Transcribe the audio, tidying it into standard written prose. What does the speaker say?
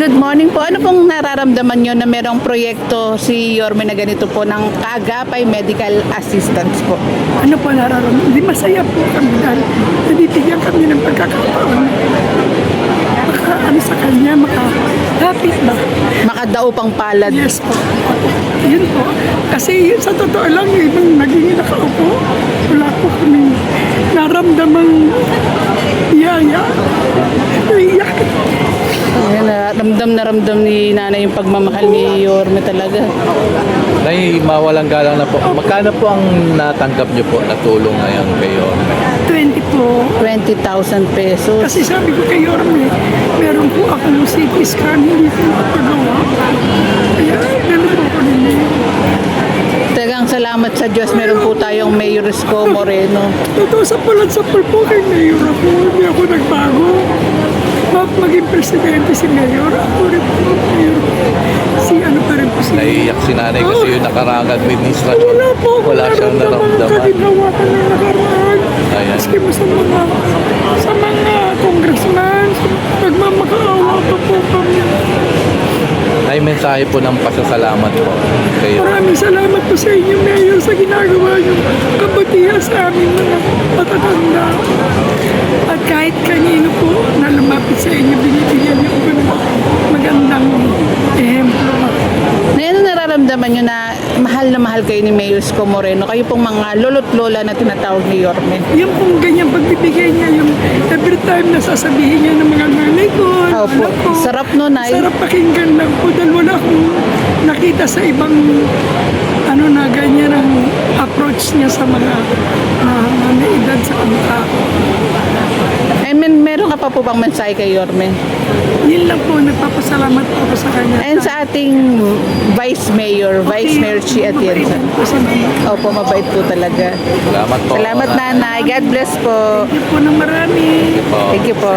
Good morning po. Ano pong nararamdaman nyo na merong proyekto si Yorme na ganito po ng Kaagapay Medical Assistance po? Ano po nararamdaman? Hindi masaya po kami dahil nabibigyan kami ng pagkakataon. Ano sa kanya, makahapit ba? Makadaupang palad. Yes po. Yun po. Kasi yun, sa totoo lang, ibang naging nakaupo, wala po kami naramdamang biyaya. Naiyak. Ayan, na ramdam ni nanay yung pagmamahal ni Yorme talaga. Nay, mawalang galang na po. Magkano po ang natanggap niyo po na tulong ngayon kayo? 20 po. 20,000 pesos. Kasi sabi ko kay Yorme, meron po akong CT scan, hindi ko makapagawa. Kaya, ganun po ko nila. Tagang salamat sa Diyos, meron po tayong Mayor Isko Moreno. Totoo sa palansapal po kay Mayor ako, hindi ako nagbago. Maging presidente si Mayor, ako rin po Mayor. Si ano pa rin po si... Naiiyak si nanay kasi yung nakarang administrasyon. Wala po ako Wala siyang naramdaman. Kaginawakan ng nakaraan. Ayan. Maski mo sa mga congressman, nagmamakaawa pa po kami. Ay, mensahe po ng pasasalamat po kayo. Maraming salamat po sa inyo, Mayor, sa ginagawa niyo kabutihan sa amin mga matatanda. At kahit kanino po na lumapit sa inyo, binibigyan niyo po ng magandang ehemplo. Na ano nararamdaman nyo na mahal kayo ni Mayor Isko Moreno? Kayo pong mga lolo't lola na tinatawag ni Yorme. Yung pong ganyan pagbibigay niya, yung every time na sasabihin niya ng mga nanay ko, Opo. anak ko, Sarap no, Nay? sarap pakinggan lang po dahil wala akong nakita sa ibang ano na ganyan ang approach niya sa mga may edad sa kamukha ko. I mean, meron ka pa po bang mensahe kay Yorme? Yun lang po, nagpapasalamat po ako sa kanya. And sa ating Vice Mayor Chi Atienza. Mabait po si Mama. Opo, mabait po talaga. Salamat po. Salamat nanay. God bless po. Thank you po ng marami. Po. Thank you po.